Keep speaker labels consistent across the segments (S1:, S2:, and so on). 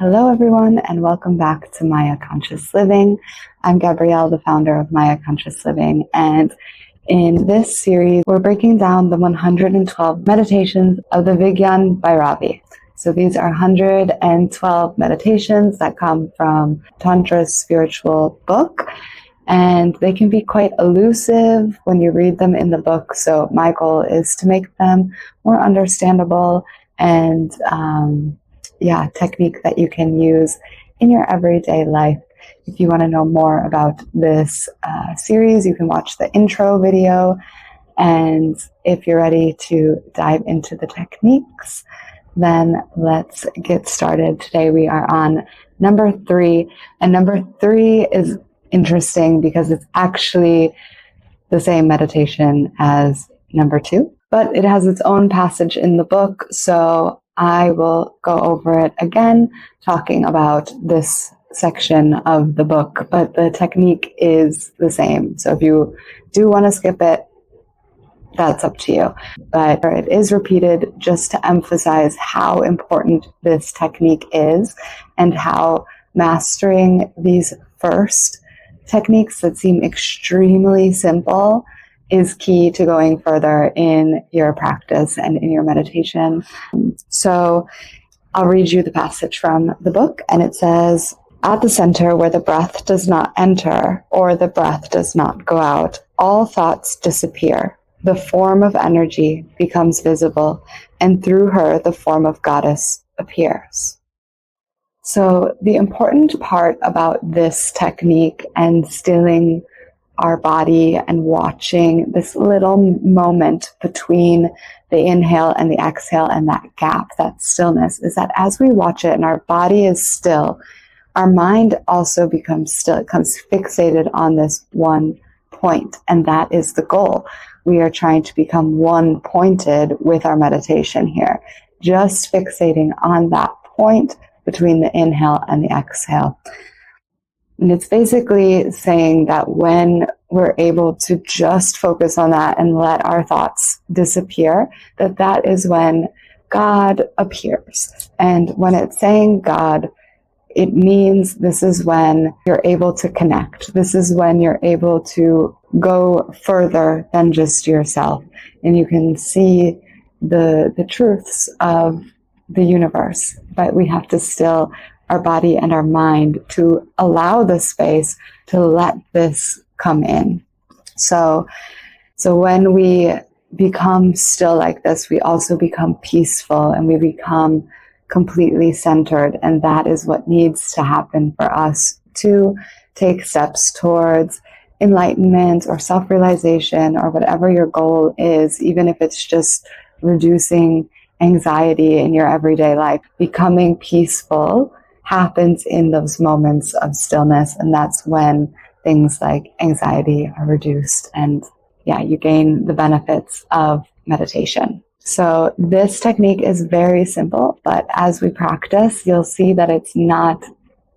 S1: Hello everyone, and welcome back to Maia Conscious Living. I'm Gabrielle, the founder of Maia Conscious Living, and in this series, we're breaking down the 112 meditations of the Vigyan Bhairava. So these are 112 meditations that come from Tantra's spiritual book, and they can be quite elusive when you read them in the book. So my goal is to make them more understandable and technique that you can use in your everyday life. If you want to know more about this series, you can watch the intro video. And if you're ready to dive into the techniques, then let's get started. Today we are on number 3. And number 3 is interesting because it's actually the same meditation as number 2, but it has its own passage in the book. So I will go over it again, talking about this section of the book, but the technique is the same. So if you do want to skip it, that's up to you. But it is repeated just to emphasize how important this technique is and how mastering these first techniques that seem extremely simple is key to going further in your practice and in your meditation. So I'll read you the passage from the book, and it says, "At the center where the breath does not enter or the breath does not go out, all thoughts disappear. The form of energy becomes visible, and through her the form of goddess appears." So the important part about this technique and stilling our body and watching this little moment between the inhale and the exhale and that gap, that stillness, is that as we watch it and our body is still, our mind also becomes still. It becomes fixated on this one point, and that is the goal. We are trying to become one-pointed with our meditation here, just fixating on that point between the inhale and the exhale. And it's basically saying that when we're able to just focus on that and let our thoughts disappear, that is when God appears. And when it's saying God, it means this is when you're able to connect. This is when you're able to go further than just yourself. And you can see the truths of the universe. But we have to still our body and our mind to allow the space to let this come in. So when we become still like this, we also become peaceful and we become completely centered. And that is what needs to happen for us to take steps towards enlightenment or self-realization or whatever your goal is, even if it's just reducing anxiety in your everyday life. Becoming peaceful happens in those moments of stillness, and that's when things like anxiety are reduced and you gain the benefits of meditation. So this technique is very simple, but as we practice, you'll see that it's not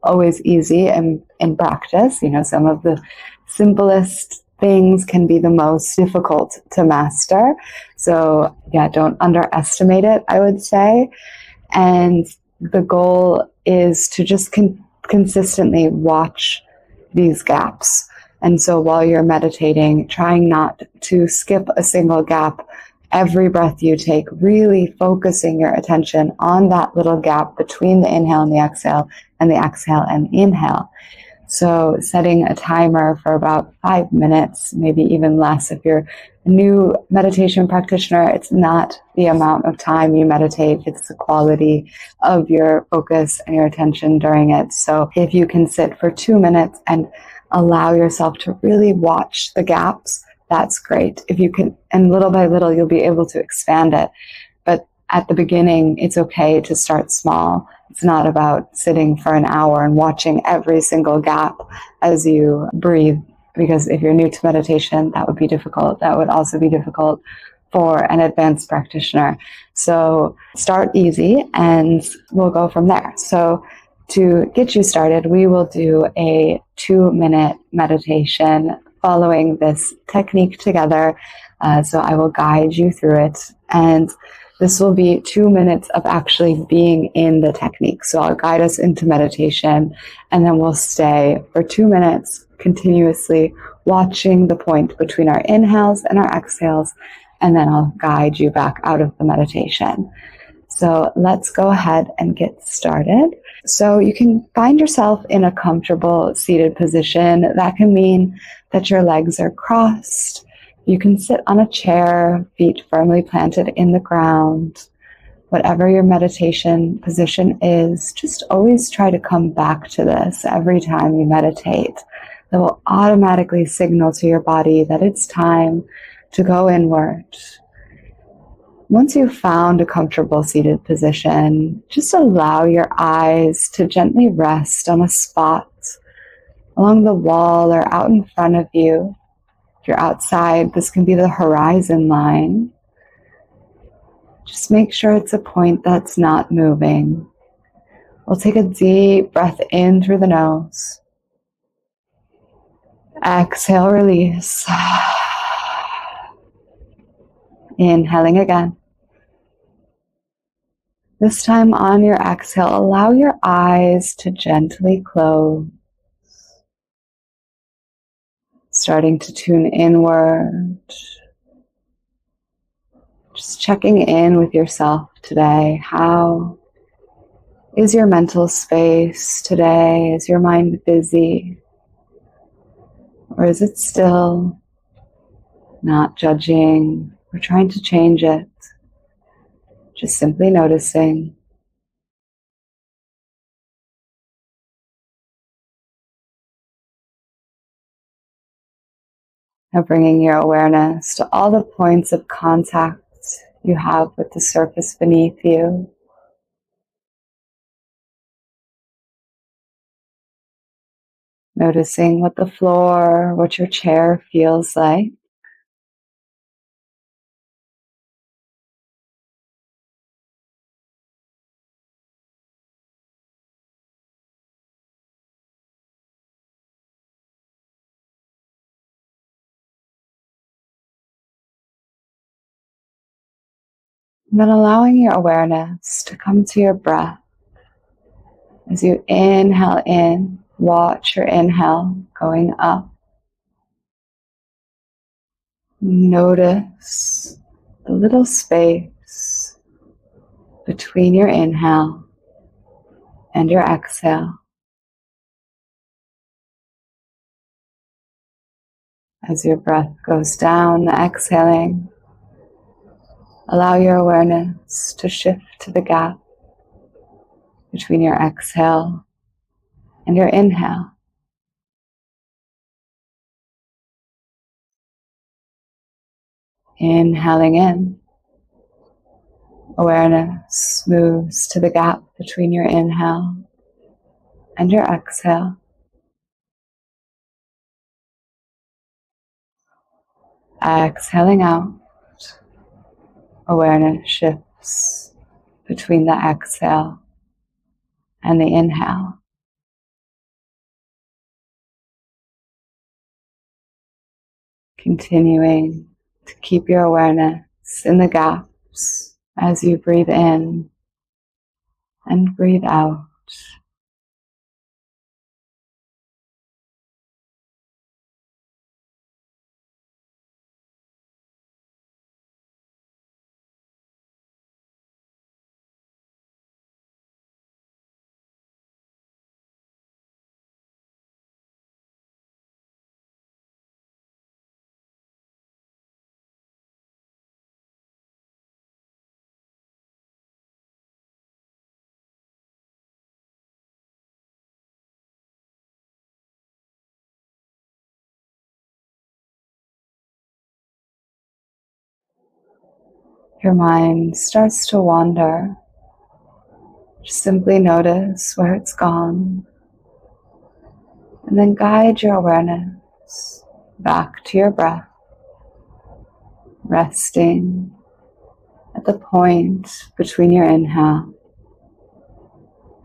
S1: always easy in practice. Some of the simplest things can be the most difficult to master. So don't underestimate it, I would say. And the goal is to just consistently watch these gaps. And so while you're meditating, trying not to skip a single gap, every breath you take, really focusing your attention on that little gap between the inhale and the exhale and inhale. So setting a timer for about 5 minutes, maybe even less. If you're a new meditation practitioner, it's not the amount of time you meditate, it's the quality of your focus and your attention during it. So if you can sit for 2 minutes and allow yourself to really watch the gaps, that's great. If you can, and little by little, you'll be able to expand it. But at the beginning, it's okay to start small. It's not about sitting for an hour and watching every single gap as you breathe, because if you're new to meditation, that would be difficult. That would also be difficult for an advanced practitioner. So start easy and we'll go from there. So to get you started, we will do a 2-minute meditation following this technique together. So I will guide you through it. And This will be 2 minutes of actually being in the technique. So I'll guide us into meditation, and then we'll stay for 2 minutes continuously watching the point between our inhales and our exhales, and then I'll guide you back out of the meditation. So let's go ahead and get started. So you can find yourself in a comfortable seated position. That can mean that your legs are crossed. You can sit on a chair, feet firmly planted in the ground. Whatever your meditation position is, just always try to come back to this every time you meditate. That will automatically signal to your body that it's time to go inward. Once you've found a comfortable seated position, just allow your eyes to gently rest on a spot along the wall or out in front of you. If you're outside, this can be the horizon line. Just make sure it's a point that's not moving. We'll take a deep breath in through the nose. Exhale, release. Inhaling again. This time on your exhale, allow your eyes to gently close. Starting to tune inward. Just checking in with yourself today. How is your mental space today? Is your mind busy? Or is it still? Not judging or trying to change it. Just simply noticing. Now bringing your awareness to all the points of contact you have with the surface beneath you. Noticing what the floor, what your chair feels like. And then allowing your awareness to come to your breath. As you inhale in, watch your inhale going up. Notice the little space between your inhale and your exhale. As your breath goes down, exhaling, allow your awareness to shift to the gap between your exhale and your inhale. Inhaling in, awareness moves to the gap between your inhale and your exhale. Exhaling out, awareness shifts between the exhale and the inhale. Continuing to keep your awareness in the gaps as you breathe in and breathe out. Your mind starts to wander. Just simply notice where it's gone, and then guide your awareness back to your breath, resting at the point between your inhale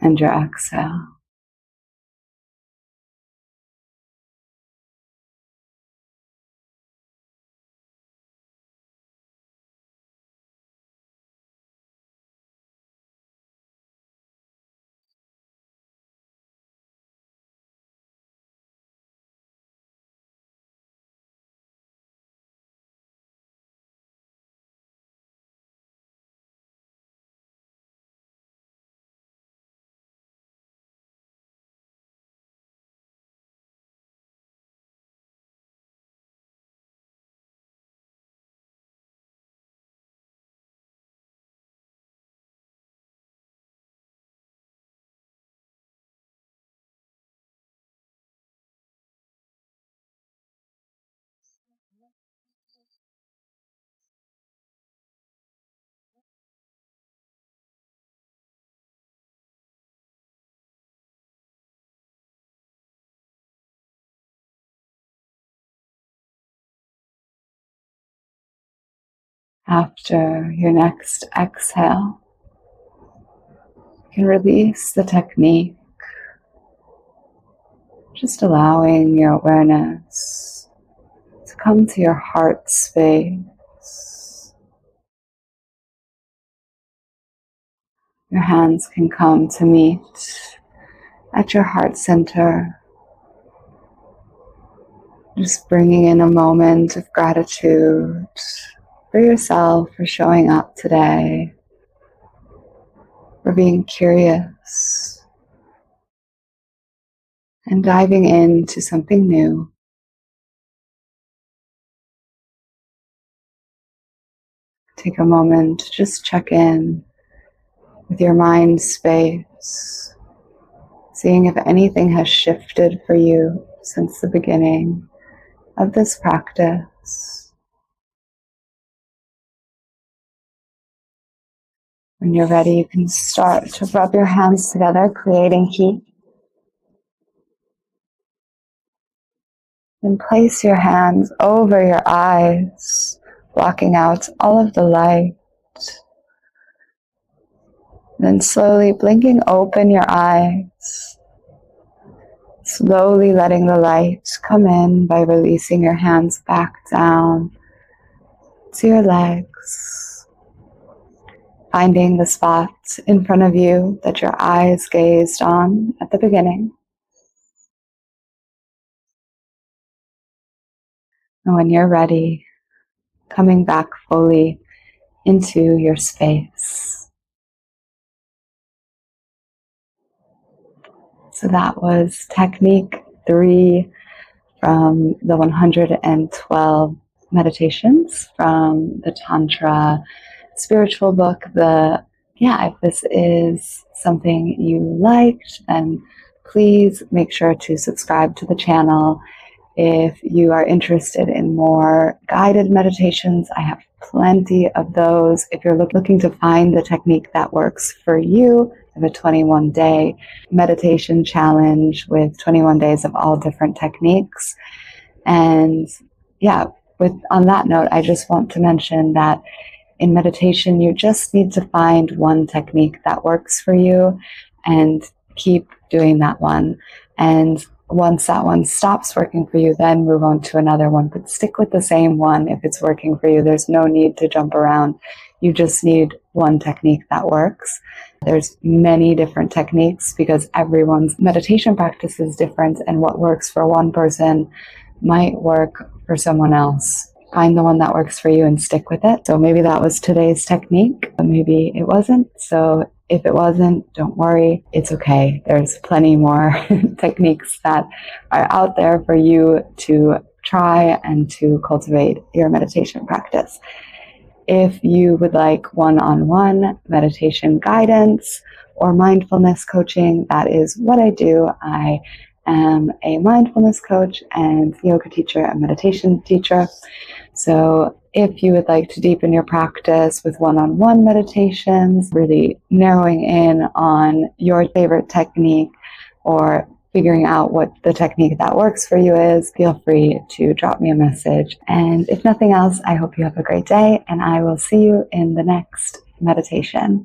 S1: and your exhale. After your next exhale, you can release the technique, just allowing your awareness to come to your heart space. Your hands can come to meet at your heart center, just bringing in a moment of gratitude for yourself, for showing up today, for being curious, and diving into something new. Take a moment to just check in with your mind space, seeing if anything has shifted for you since the beginning of this practice. When you're ready, you can start to rub your hands together, creating heat. And place your hands over your eyes, blocking out all of the light. Then slowly blinking open your eyes, slowly letting the light come in by releasing your hands back down to your legs, finding the spot in front of you that your eyes gazed on at the beginning. And when you're ready, coming back fully into your space. So that was technique 3 from the 112 meditations from the Tantra spiritual book. If this is something you liked, then please make sure to subscribe to the channel. If you are interested in more guided meditations, I have plenty of those. If you're looking to find the technique that works for you, I have a 21-day meditation challenge with 21 days of all different techniques. And on that note, I just want to mention that in meditation, you just need to find one technique that works for you and keep doing that one. And once that one stops working for you, then move on to another one. But stick with the same one if it's working for you. There's no need to jump around. You just need one technique that works. There's many different techniques because everyone's meditation practice is different, and what works for one person might work for someone else. Find the one that works for you and stick with it. So maybe that was today's technique, but maybe it wasn't. So if it wasn't, don't worry. It's okay. There's plenty more techniques that are out there for you to try and to cultivate your meditation practice. If you would like one-on-one meditation guidance or mindfulness coaching, that is what I do. I am a mindfulness coach and yoga teacher and meditation teacher. So if you would like to deepen your practice with one-on-one meditations, really narrowing in on your favorite technique or figuring out what the technique that works for you is, feel free to drop me a message. And if nothing else, I hope you have a great day, and I will see you in the next meditation.